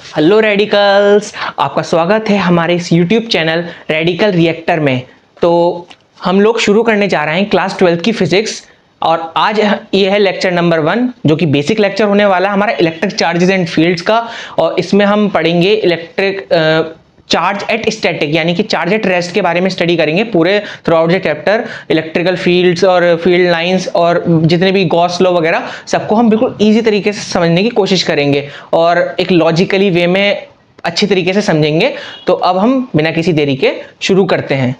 Hello radicals, आपका स्वागत है हमारे इस यूट्यूब चैनल रेडिकल रिएक्टर में। तो हम लोग शुरू करने जा रहे हैं क्लास 12 की फिजिक्स। और आज ये है लेक्चर नंबर 1 जो कि बेसिक लेक्चर होने वाला है हमारा इलेक्ट्रिक चार्जेस एंड फील्ड्स का। और इसमें हम पढ़ेंगे इलेक्ट्रिक चार्ज एट स्टैटिक यानी कि चार्ज एट रेस्ट के बारे में स्टडी करेंगे पूरे through out the chapter. Electrical fields और फील्ड लाइंस और जितने भी गॉस लॉ वगैरह सबको हम बिल्कुल इजी तरीके से समझने की कोशिश करेंगे और एक लॉजिकली वे में अच्छी तरीके से समझेंगे। तो अब हम बिना किसी देरी के शुरू करते हैं।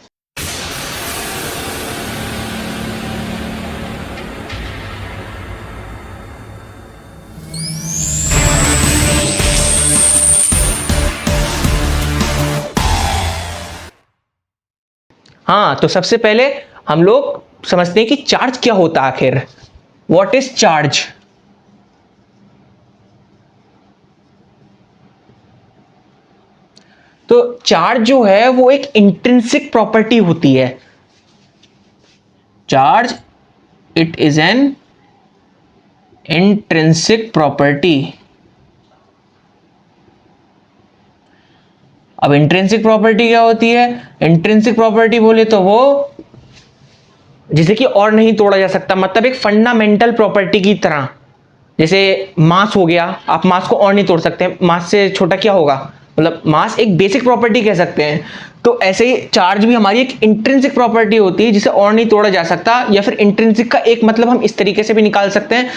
हाँ, तो सबसे पहले हम लोग समझते हैं कि चार्ज क्या होता है आखिर। What is charge? तो चार्ज जो है वो एक इंट्रिंसिक प्रॉपर्टी होती है। Charge it is an intrinsic property. अब इंट्रिंसिक प्रॉपर्टी क्या होती है? इंट्रिंसिक प्रॉपर्टी बोले तो वो जिसे कि और नहीं तोड़ा जा सकता, मतलब एक फंडामेंटल प्रॉपर्टी की तरह। जैसे मास हो गया, आप मास को और नहीं तोड़ सकते, मास से छोटा क्या होगा, मतलब मास एक बेसिक प्रॉपर्टी कह सकते हैं। तो ऐसे ही चार्ज भी हमारी एक इंट्रिंसिक प्रॉपर्टी होती है जिसे और नहीं तोड़ा जा सकता। या फिर इंट्रिंसिक का एक मतलब हम इस तरीके से भी निकाल सकते हैं,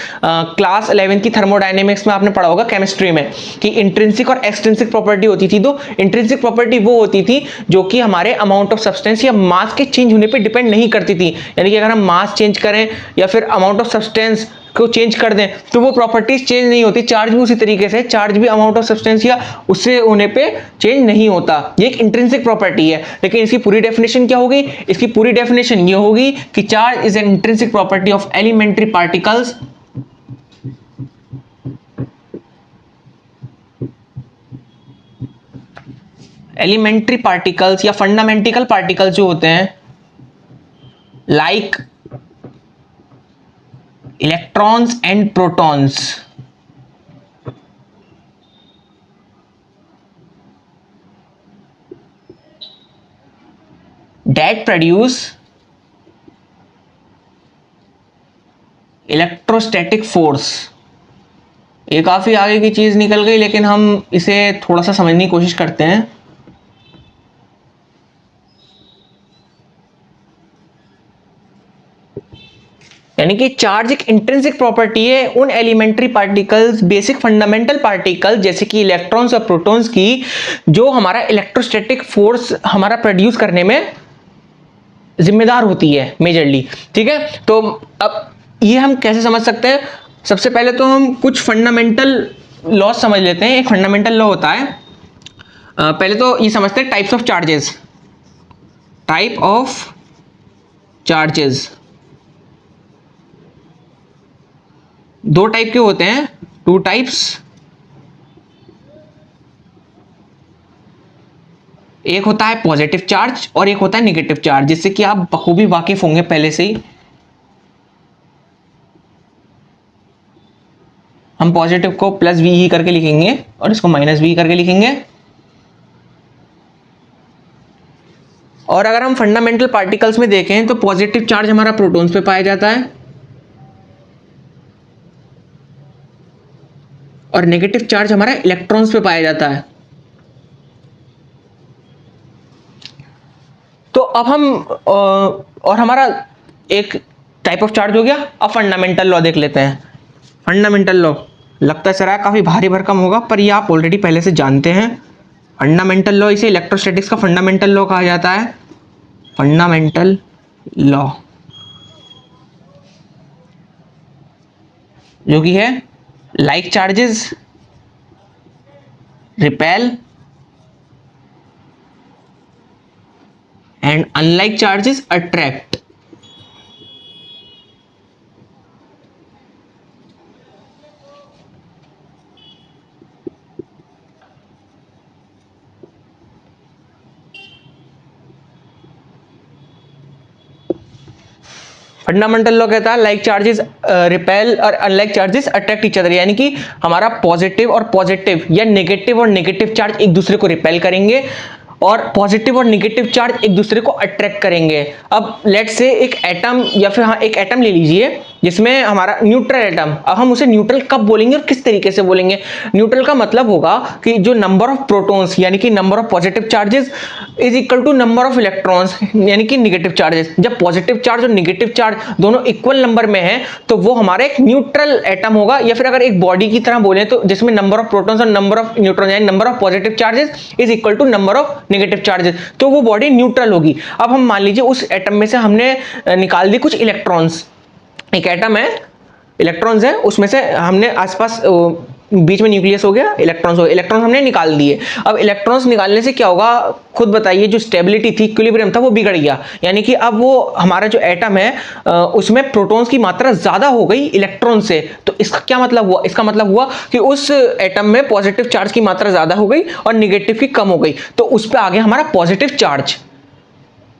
क्लास 11 की थर्मोडायनेमिक्स में आपने पढ़ा होगा केमिस्ट्री में कि इंट्रिंसिक और एक्सट्रिंसिक प्रॉपर्टी होती थी। तो इंट्रिंसिक प्रॉपर्टी वो होती थी जो कि हमारे अमाउंट ऑफ सब्सटेंस या मास के चेंज होने पे डिपेंड नहीं करती थी। यानी कि अगर हम मास चेंज करें या फिर अमाउंट ऑफ सब्सटेंस को चेंज कर दें तो वो प्रॉपर्टीज चेंज नहीं होती। चार्ज भी उसी तरीके से, चार्ज भी अमाउंट ऑफ सब्सटेंस या उससे होने पे चेंज नहीं होता। ये एक इंट्रिंसिक प्रॉपर्टी है। लेकिन इसकी पूरी डेफिनेशन क्या होगी? इसकी पूरी डेफिनेशन ये होगी कि charge is an intrinsic property of elementary particles elementary particles या फंडामेंटिकल पार्टिकल्स जो होते हैं like electrons and protons, that produce electrostatic force. ये काफी आगे की चीज निकल गई लेकिन हम इसे थोड़ा सा समझने की कोशिश करते हैं। यानी कि चार्ज एक इंट्रिंसिक प्रॉपर्टी है उन elementary particles, basic fundamental particles जैसे कि इलेक्ट्रॉन्स और प्रोटॉन्स की, जो हमारा इलेक्ट्रोस्टैटिक फोर्स हमारा प्रोड्यूस करने में जिम्मेदार होती है मेजरली। ठीक है, तो अब ये हम कैसे समझ सकते हैं? सबसे पहले तो हम कुछ फंडामेंटल लॉ समझ लेते हैं। एक फंडामेंटल लॉ होता है, पहले तो ये समझते हैं types of charges. Type of charges दो टाइप के होते हैं, टू टाइप्स। एक होता है पॉजिटिव चार्ज और एक होता है नेगेटिव चार्ज, जिससे कि आप बखूबी वाकिफ होंगे पहले से ही। हम पॉजिटिव को प्लस वी ही करके लिखेंगे और इसको माइनस वी करके लिखेंगे। और अगर हम फंडामेंटल पार्टिकल्स में देखें तो पॉजिटिव चार्ज हमारा प्रोटॉन्स पे पाया जाता है और नेगेटिव चार्ज हमारा इलेक्ट्रॉन्स पे पाया जाता है। तो अब हम और हमारा एक टाइप ऑफ चार्ज हो गया। अब फंडामेंटल लॉ देख लेते हैं। फंडामेंटल लॉ लगता है काफी भारी भरकम होगा पर ये आप ऑलरेडी पहले से जानते हैं। फंडामेंटल लॉ, इसे इलेक्ट्रोस्टैटिक्स का फंडामेंटल लॉ कहा जाता है। फंडामेंटल लॉ जो कि है like charges repel and unlike charges attract. Fundamental law कहता है लाइक चार्जेस रिपेल और unlike charges attract each other, यानी कि हमारा पॉजिटिव और पॉजिटिव या नेगेटिव और नेगेटिव चार्ज एक दूसरे को रिपेल करेंगे और पॉजिटिव और नेगेटिव चार्ज एक दूसरे को अट्रैक्ट करेंगे। अब लेट्स से एक एटम या फिर हाँ एक एटम ले लीजिए जिसमें हमारा न्यूट्रल एटम, अब हम उसे न्यूट्रल कब बोलेंगे और किस तरीके से बोलेंगे? न्यूट्रल का मतलब होगा कि जो नंबर ऑफ प्रोटॉन्स यानी कि number of positive charges is equal to number of electrons यानी कि नेगेटिव चार्जेस। जब पॉजिटिव चार्ज और नेगेटिव चार्ज दोनों इक्वल नंबर में है तो वो हमारा एक न्यूट्रल एटम होगा, या फिर अगर एक बॉडी की तरह बोले तो जिसमें नंबर ऑफ प्रोटॉन्स और नंबर ऑफ न्यूट्रॉन यानी number of positive charges is equal to number of negative charges, तो वो बॉडी न्यूट्रल होगी। अब हम मान लीजिए उस एटम में से हमने निकाल दी कुछ इलेक्ट्रॉन्स, एक एटम है, इलेक्ट्रॉन्स है, उसमें से हमने आसपास बीच में न्यूक्लियस हो गया, इलेक्ट्रॉन्स हो गए, इलेक्ट्रॉन्स हमने निकाल दिए। अब इलेक्ट्रॉन्स निकालने से क्या होगा, खुद बताइए, जो स्टेबिलिटी थी, इक्विलिब्रियम था, वो बिगड़ गया, यानी कि अब वो हमारा जो एटम है उसमें प्रोटॉन्स की मात्रा ज्यादा हो गई इलेक्ट्रॉन से। तो इसका क्या मतलब हुआ? इसका मतलब हुआ कि उस एटम में पॉजिटिव चार्ज की मात्रा ज्यादा हो गई और निगेटिव की कम हो गई, तो उस पर आ गया हमारा पॉजिटिव चार्ज।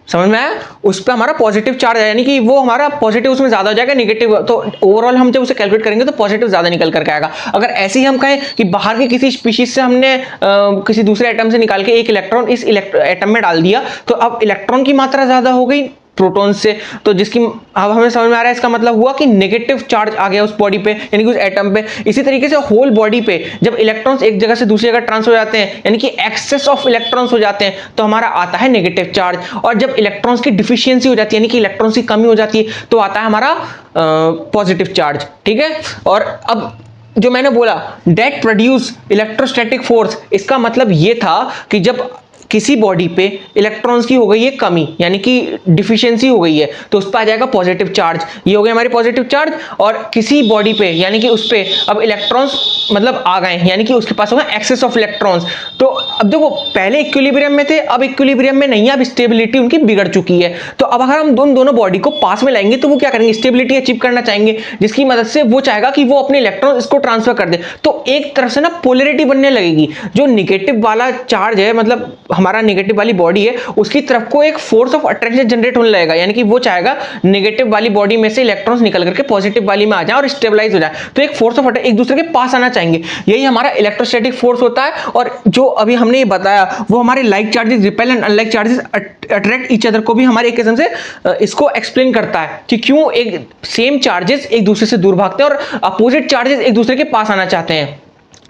समझ में आया? उस पर हमारा पॉजिटिव चार्ज है, यानी कि वो हमारा पॉजिटिव उसमें ज्यादा हो जाएगा, निगेटिव तो ओवरऑल हम जब उसे कैलकुलेट करेंगे तो पॉजिटिव ज्यादा निकल करके आएगा। अगर ऐसे ही हम कहें कि बाहर के किसी स्पीशीज से हमने किसी दूसरे एटम से निकाल के एक इलेक्ट्रॉन इस एटम में डाल दिया, तो अब इलेक्ट्रॉन की मात्रा ज्यादा हो गई प्रोटॉन से, तो जिसकी अब हमें समझ में आ रहा है, इसका मतलब हुआ कि नेगेटिव चार्ज आ गया उस बॉडी पे, यानी कि उस एटम पे। इसी तरीके से होल बॉडी पे जब इलेक्ट्रॉन्स एक जगह से दूसरी जगह ट्रांसफर हो जाते हैं, यानी कि एक्सेस ऑफ इलेक्ट्रॉन्स हो जाते हैं, तो हमारा आता है नेगेटिव चार्ज। और जब इलेक्ट्रॉन्स की डिफिशियंसी हो जाती है, यानी कि इलेक्ट्रॉन्स की कमी हो जाती है, तो आता है हमारा पॉजिटिव चार्ज। ठीक है, और अब जो मैंने बोला दैट प्रोड्यूस इलेक्ट्रोस्टैटिक फोर्स, इसका मतलब ये था कि जब किसी बॉडी पे इलेक्ट्रॉन्स की हो गई है कमी, यानी कि डिफिशियंसी हो गई है, तो उस पर आ जाएगा पॉजिटिव चार्ज। ये हो गया हमारी पॉजिटिव चार्ज। और किसी बॉडी पे यानी कि उस पे अब इलेक्ट्रॉन्स मतलब आ गए, यानी कि उसके पास होगा एक्सेस ऑफ इलेक्ट्रॉन्स। तो अब देखो पहले इक्विलिब्रियम में थे, अब इक्विलिब्रियम में नहीं है, अब स्टेबिलिटी उनकी बिगड़ चुकी है। तो अब अगर हम दोनों बॉडी को पास में लाएंगे तो वो क्या करेंगे, स्टेबिलिटी अचीव करना चाहेंगे, जिसकी मदद से वो चाहेगा कि वो अपने इलेक्ट्रॉन इसको ट्रांसफर कर दे। तो एक तरफ से ना पोलैरिटी बनने लगेगी, जो निगेटिव वाला चार्ज है, मतलब हमारा नेगेटिव वाली बॉडी है, उसकी तरफ को एक फोर्स ऑफ अट्रैक्शन जनरेट होने लगेगा, यानी कि वो चाहेगा नेगेटिव वाली बॉडी में से इलेक्ट्रॉन्स निकल करके पॉजिटिव वाली में आ जाए और स्टेबलाइज हो जाए। तो एक फोर्स ऑफ अट्रैक्शन एक दूसरे के पास आना चाहेंगे, यही हमारा इलेक्ट्रोस्टैटिक फोर्स होता है। और जो अभी हमने ये बताया वो हमारे like charges repel and unlike charges attract each other को भी हमारे एक किस्म से इसको एक्सप्लेन करता है कि क्यों एक सेम चार्जेस एक दूसरे से दूर भागते हैं और अपोजिट चार्जेस एक दूसरे के पास आना चाहते हैं।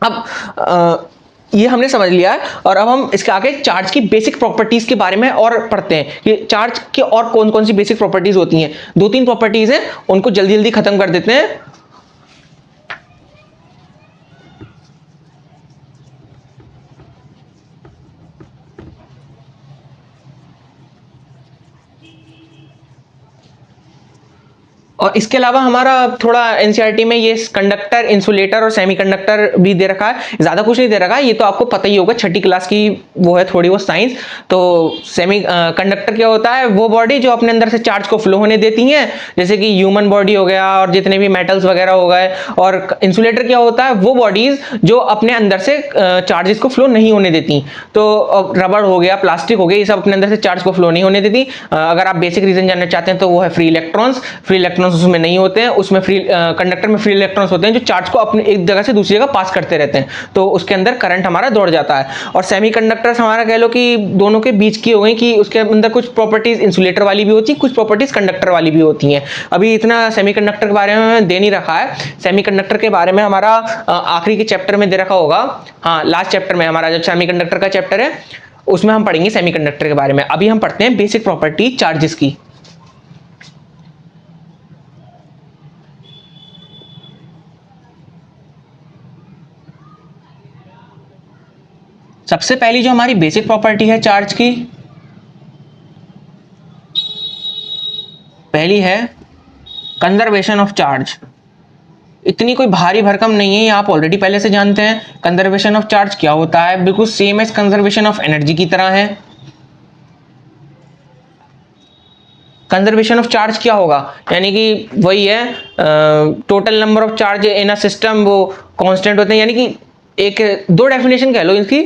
अब ये हमने समझ लिया है, और अब हम इसके आगे चार्ज की बेसिक प्रॉपर्टीज के बारे में और पढ़ते हैं कि चार्ज के और कौन कौन सी बेसिक प्रॉपर्टीज होती हैं। 2-3 प्रॉपर्टीज हैं, उनको जल्दी जल्दी खत्म कर देते हैं। और इसके अलावा हमारा थोड़ा एनसीईआरटी में ये कंडक्टर, इंसुलेटर और सेमीकंडक्टर भी दे रखा है, ज्यादा कुछ नहीं दे रखा है, ये तो आपको पता ही होगा, छठी क्लास की वो है थोड़ी वो साइंस। तो सेमी कंडक्टर क्या होता है, वो बॉडी जो अपने अंदर से चार्ज को फ्लो होने देती है, जैसे कि ह्यूमन बॉडी हो गया और जितने भी मेटल्स वगैरह हो गए। और इंसुलेटर क्या होता है, वो बॉडीज जो अपने अंदर से चार्जेस को फ्लो नहीं होने देती। तो रबड़ हो गया, प्लास्टिक हो गया, ये सब अपने अंदर से चार्ज को फ्लो नहीं होने देती। अगर आप बेसिक रीजन जानना चाहते हैं तो वो है फ्री इलेक्ट्रॉन्स। फ्री इलेक्ट्रॉन्स उसमें नहीं होते हैं, उसमें फ्री कंडक्टर में फ्री इलेक्ट्रॉन्स होते हैं जो चार्ज को अपने एक जगह से दूसरी जगह पास करते रहते हैं, तो उसके अंदर करंट हमारा दौड़ जाता है। और सेमीकंडक्टर्स हमारा कह लो कि दोनों के बीच की हो गई कि उसके अंदर कुछ प्रॉपर्टीज इंसुलेटर वाली भी होती है, कुछ प्रॉपर्टीज कंडक्टर वाली भी होती हैं। अभी इतना सेमीकंडक्टर के बारे में दे नहीं रखा है, सेमीकंडक्टर के बारे में हमारा आखिरी के चैप्टर में दे रखा होगा, हाँ लास्ट चैप्टर में हमारा जो सेमीकंडक्टर का चैप्टर है उसमें हम पढ़ेंगे सेमीकंडक्टर के बारे में। अभी हम पढ़ते हैं बेसिक प्रॉपर्टी चार्जेस की। सबसे पहली जो हमारी बेसिक प्रॉपर्टी है चार्ज की, पहली है कंजर्वेशन ऑफ चार्ज। इतनी कोई भारी भरकम नहीं है, ये आप ऑलरेडी पहले से जानते हैं। कंजर्वेशन ऑफ चार्ज क्या होता है, बिल्कुल same as conservation of energy की तरह है। कंजर्वेशन ऑफ चार्ज क्या होगा, यानी कि वही है total number of charge in a system, वो कांस्टेंट होते हैं, यानी कि एक दो डेफिनेशन कह लो इसकी।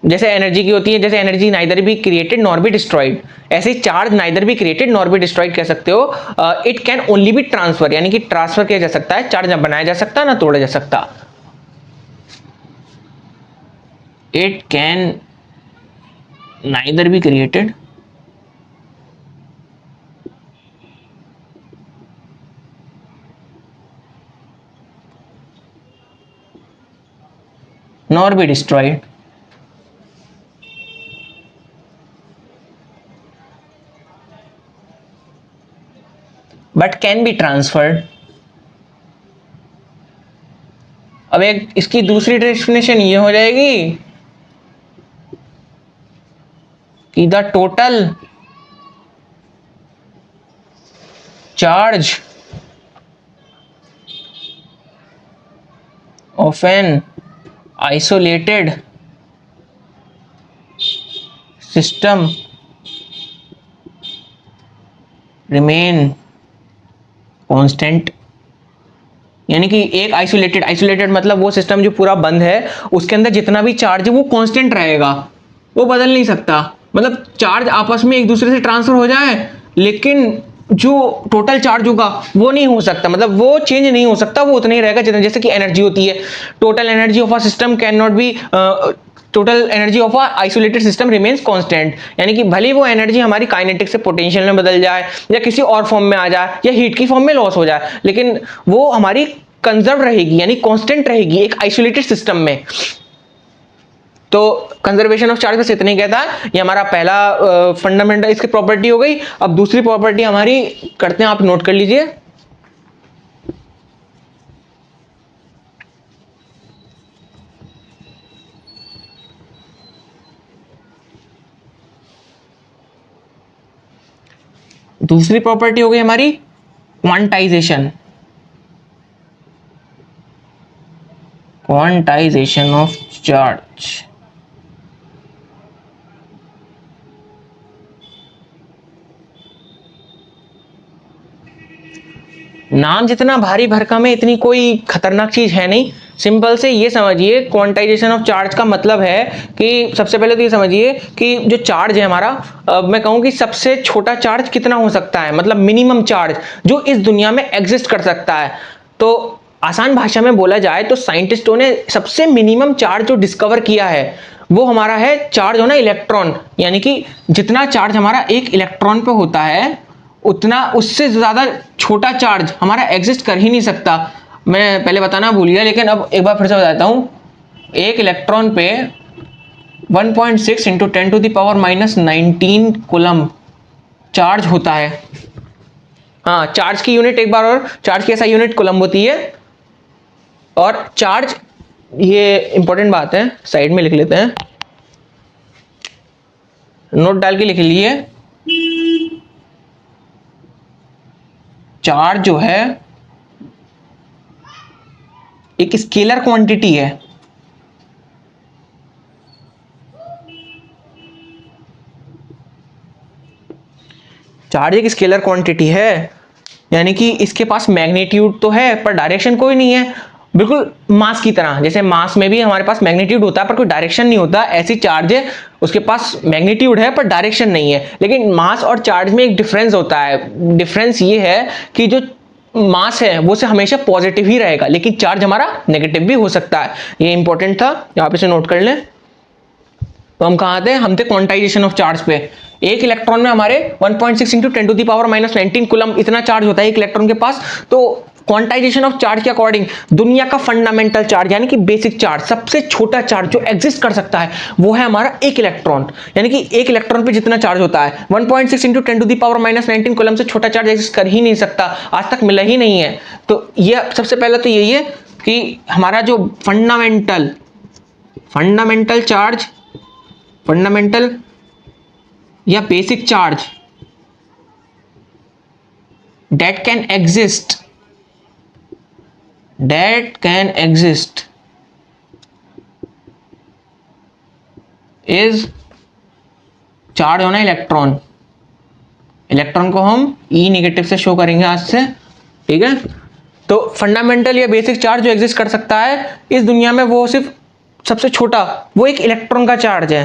जैसे एनर्जी की होती है, जैसे energy neither be created nor be destroyed, ऐसे charge neither be created nor be destroyed कह सकते हो। It can only be transfer, यानी कि ट्रांसफर किया जा सकता है, चार्ज ना बनाया जा सकता ना तोड़ा जा सकता। It can neither be created nor be destroyed but can be transferred। अब एक इसकी दूसरी डेफिनेशन ये हो जाएगी कि the total charge of an isolated system remain constant. यानी कि एक आइसोलेटेड मतलब वो सिस्टम जो पूरा बंद है, उसके अंदर जितना भी चार्ज है वो कांस्टेंट रहेगा, वो बदल नहीं सकता। मतलब चार्ज आपस में एक दूसरे से ट्रांसफर हो जाए, लेकिन जो टोटल चार्ज होगा वो नहीं हो सकता, मतलब वो चेंज नहीं हो सकता, वो उतना ही रहेगा जितना, जैसे कि एनर्जी होती है, total energy of a system can not be total energy of a isolated system remains constant. यानी कि भले वो एनर्जी हमारी काइनेटिक से पोटेंशियल में बदल जाए या किसी और फॉर्म में आ जाए या हीट की फॉर्म में लॉस हो जाए, लेकिन वो हमारी कंजर्व रहेगी, यानी कांस्टेंट रहेगी एक आइसोलेटेड सिस्टम में। तो कंजर्वेशन ऑफ चार्ज बस इतना ही कहता है। ये हमारा पहला फंडामेंटल इसकी प्रॉपर्टी हो गई। अब दूसरी प्रॉपर्टी हमारी करते हैं, आप नोट कर लीजिए। दूसरी प्रॉपर्टी हो गई हमारी क्वांटाइजेशन, क्वांटाइजेशन ऑफ चार्ज। नाम जितना भारी भरकम है, इतनी कोई खतरनाक चीज है नहीं। सिंपल से ये समझिए, क्वांटाइजेशन ऑफ चार्ज का मतलब है कि सबसे पहले तो ये समझिए कि जो चार्ज है हमारा, मैं कहूँ कि सबसे छोटा चार्ज कितना हो सकता है, मतलब मिनिमम चार्ज जो इस दुनिया में एग्जिस्ट कर सकता है। तो आसान भाषा में बोला जाए तो साइंटिस्टों ने सबसे मिनिमम चार्ज जो डिस्कवर किया है वो हमारा है चार्ज होना इलेक्ट्रॉन। यानी कि जितना चार्ज हमारा एक इलेक्ट्रॉन पे होता है, उतना उससे ज्यादा छोटा चार्ज हमारा एग्जिस्ट कर ही नहीं सकता। मैं पहले बताना भूल गया, लेकिन अब एक बार फिर से बताता हूं। एक इलेक्ट्रॉन पे 1.6 इंटू 10⁻⁻19 कूलम चार्ज होता है। हाँ, चार्ज की यूनिट एक बार और, चार्ज की ऐसा यूनिट कूलम होती है। और चार्ज, ये इंपॉर्टेंट बात है, साइड में लिख लेते हैं, नोट डाल के लिख लीजिए। चार्ज जो है एक स्केलर क्वांटिटी है। चार्ज एक स्केलर क्वांटिटी है, यानी कि इसके पास मैग्नीट्यूड तो है पर डायरेक्शन कोई नहीं है। बिल्कुल मास की तरह, जैसे मास में भी हमारे पास मैग्नीट्यूड होता है पर कोई डायरेक्शन नहीं होता, ऐसी चार्ज है, उसके पास मैग्नीट्यूड है पर डायरेक्शन नहीं है। लेकिन मास और चार्ज में एक डिफरेंस होता है। डिफरेंस ये है कि जो मास है वो से हमेशा पॉजिटिव ही रहेगा, लेकिन चार्ज हमारा नेगेटिव भी हो सकता है। ये इंपॉर्टेंट था, आप इसे नोट कर लें। तो हम कहाँ थे? हम थे क्वांटाइजेशन ऑफ चार्ज पे। एक इलेक्ट्रॉन में हमारे 1.6 इंटू 10⁻⁻19 कूलम इतना चार्ज होता है एक इलेक्ट्रॉन के पास। तो क्वांटाइजेशन ऑफ चार्ज के अकॉर्डिंग दुनिया का फंडामेंटल चार्ज यानी कि बेसिक चार्ज, सबसे छोटा चार्ज जो एग्जिस्ट कर सकता है वो है हमारा एक इलेक्ट्रॉन। यानी कि एक इलेक्ट्रॉन पे जितना चार्ज होता है 1.6 इंटू 10⁻⁻19 कूलम से छोटा चार्ज एग्जिस्ट कर ही नहीं सकता, आज तक मिला ही नहीं है। तो ये सबसे पहले तो यही है कि हमारा जो फंडामेंटल चार्ज, फंडामेंटल या basic charge that can exist is charge होना इलेक्ट्रॉन। इलेक्ट्रॉन को हम ई नेगेटिव से शो करेंगे आज से, ठीक है। तो फंडामेंटल या बेसिक चार्ज जो एग्जिस्ट कर सकता है इस दुनिया में वो सिर्फ सबसे छोटा वो एक इलेक्ट्रॉन का चार्ज है,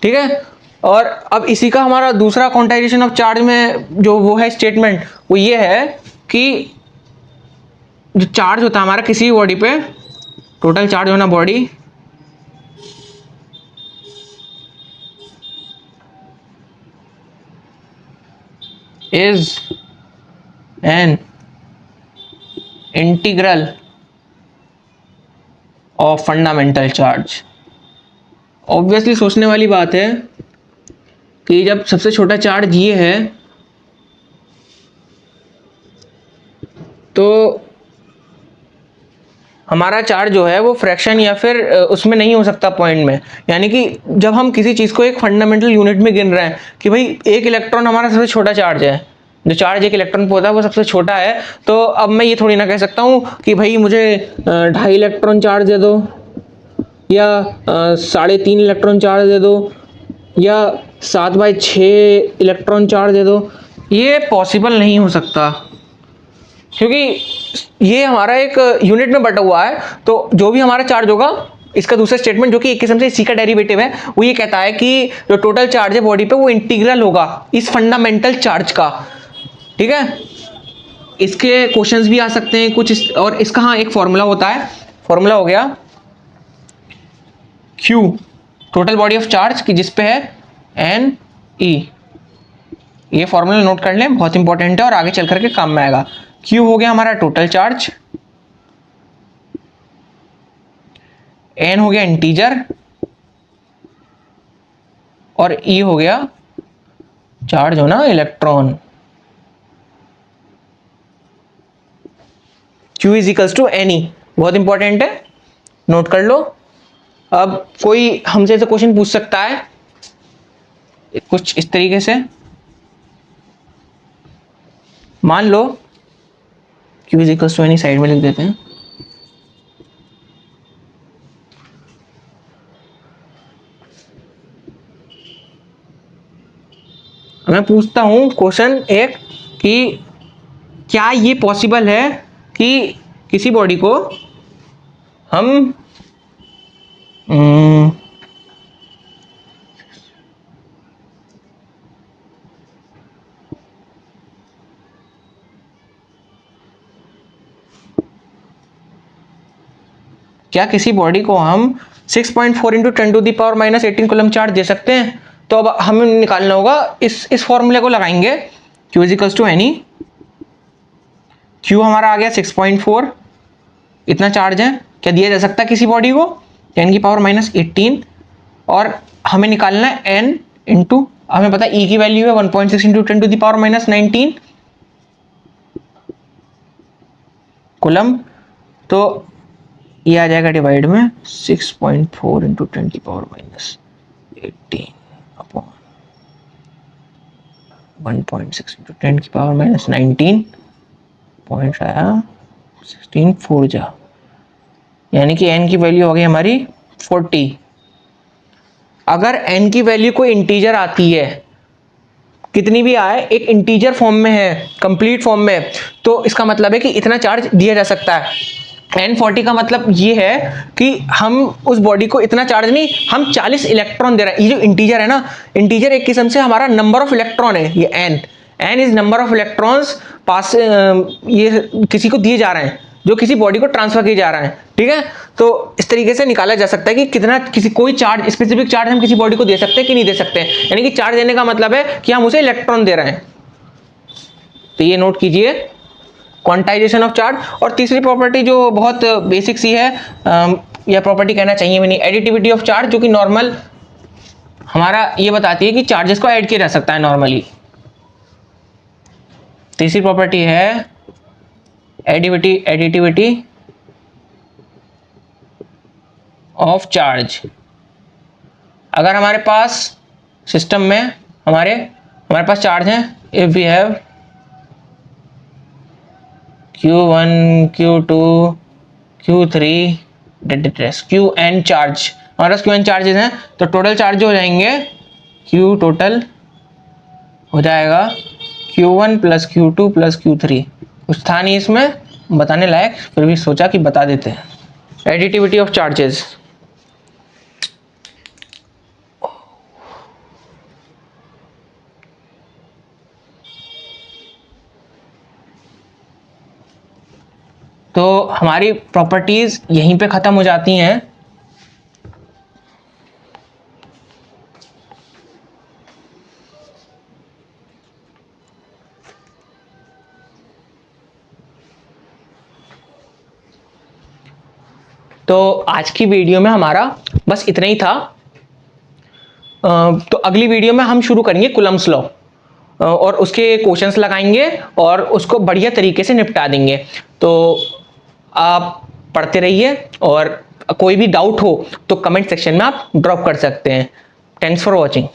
ठीक है। और अब इसी का हमारा दूसरा क्वांटाइजेशन ऑफ चार्ज में जो वो है स्टेटमेंट, वो ये है कि जो चार्ज होता है हमारा किसी भी बॉडी पे, टोटल चार्ज होना body is an integral of fundamental charge. Obviously सोचने वाली बात है कि जब सबसे छोटा चार्ज ये है तो हमारा चार्ज जो है वो फ्रैक्शन या फिर उसमें नहीं हो सकता पॉइंट में। यानी कि जब हम किसी चीज़ को एक फंडामेंटल यूनिट में गिन रहे हैं कि भाई एक इलेक्ट्रॉन हमारा सबसे छोटा चार्ज है, जो चार्ज एक इलेक्ट्रॉन पे होता है वो सबसे छोटा है, तो अब मैं ये थोड़ी ना कह सकता हूँ कि भाई मुझे 2.5 इलेक्ट्रॉन चार्ज दे दो या 3.5 इलेक्ट्रॉन चार्ज दे दो या 7/6 इलेक्ट्रॉन चार्ज दे दो। ये पॉसिबल नहीं हो सकता, क्योंकि ये हमारा एक यूनिट में बटा हुआ है। तो जो भी हमारा चार्ज होगा, इसका दूसरा स्टेटमेंट जो कि एक किस्म से इसी का डेरिवेटिव है, वो ये कहता है कि जो टोटल चार्ज है बॉडी पे वो इंटीग्रल होगा इस फंडामेंटल चार्ज का, ठीक है। इसके क्वेश्चंस भी आ सकते हैं कुछ और इसका हाँ एक फॉर्मूला होता है, फॉर्मूला हो गया Q total body of charge की जिस पे है NE। ये फॉर्मूला नोट कर लें, बहुत इंपॉर्टेंट है और आगे चल करके काम में आएगा। Q हो गया हमारा टोटल चार्ज, N हो गया इंटीजर और E हो गया चार्ज होना electron. Q is equals to NE, बहुत इंपॉर्टेंट है, नोट कर लो। अब कोई हमसे ऐसे क्वेश्चन पूछ सकता है कुछ इस तरीके से, मान लो Q is equals to NE side में लिख देते हैं। मैं पूछता हूं क्वेश्चन एक कि क्या ये पॉसिबल है कि किसी बॉडी को हम क्या किसी बॉडी को हम 6.4 इंटू 10⁻⁻18 कूलम चार्ज दे सकते हैं? तो अब हमें निकालना होगा, इस फॉर्मूले को लगाएंगे, Q is equals to NE। Q हमारा आ गया 6.4, इतना चार्ज है, क्या दिया जा सकता है किसी बॉडी को 10⁻18, और हमें निकालना है N इंटू, हमें पता है E की वैल्यू है 1.6 इंटू 10⁻19 कूलम, तो ये आ जाएगा डिवाइड में 6.4 इंटू 10⁻18 अपॉन 1.6 इंटू 10⁻19 पॉइंट आया 16 4 जा, यानी कि n की वैल्यू हो गई हमारी 40। अगर n की वैल्यू कोई इंटीजर आती है, कितनी भी आए, एक इंटीजर फॉर्म में है, कंप्लीट फॉर्म में, तो इसका मतलब है कि इतना चार्ज दिया जा सकता है। N40 का मतलब ये है कि हम उस बॉडी को इतना चार्ज नहीं, हम 40 इलेक्ट्रॉन दे रहे हैं। ये जो इंटीजर है ना, इंटीजर एक किस्म से हमारा नंबर ऑफ इलेक्ट्रॉन है, ये n is number of electrons pass ये किसी को दिए जा रहे हैं, जो किसी बॉडी को ट्रांसफर किए जा रहे हैं, ठीक है। तो इस तरीके से निकाला जा सकता है कि कितना कोई चार्ज, स्पेसिफिक चार्ज हम किसी बॉडी को दे सकते हैं कि नहीं दे सकते हैं। यानी कि चार्ज देने का मतलब है कि हम उसे इलेक्ट्रॉन दे रहे हैं। तो ये नोट कीजिए, क्वांटाइजेशन ऑफ चार्ज। और तीसरी प्रॉपर्टी जो बहुत बेसिक सी है, या प्रॉपर्टी कहना चाहिए भी नहीं, एडिटिविटी ऑफ चार्ज, जो कि नॉर्मल हमारा ये बताती है कि चार्जेस को ऐड किया जा सकता है नॉर्मली। तीसरी प्रॉपर्टी है एडिटिविटी ऑफ चार्ज। अगर हमारे पास सिस्टम में हमारे पास चार्ज है, if we have Q1 Q2 Q3 Qn charge, हमारे पास Qn चार्जेस हैं, तो टोटल चार्ज हो जाएंगे Q टोटल हो जाएगा Q1 plus Q2 plus Q3। कुछ था नहीं इसमें बताने लायक, फिर भी सोचा कि बता देते हैं। एडिटिविटी ऑफ चार्जेस, तो हमारी प्रॉपर्टीज यहीं पे खत्म हो जाती हैं। तो आज की वीडियो में हमारा बस इतना ही था। तो अगली वीडियो में हम शुरू करेंगे कूलम्ब्स लॉ और उसके क्वेश्चंस लगाएंगे और उसको बढ़िया तरीके से निपटा देंगे। तो आप पढ़ते रहिए और कोई भी डाउट हो तो कमेंट सेक्शन में आप ड्रॉप कर सकते हैं। Thanks for watching.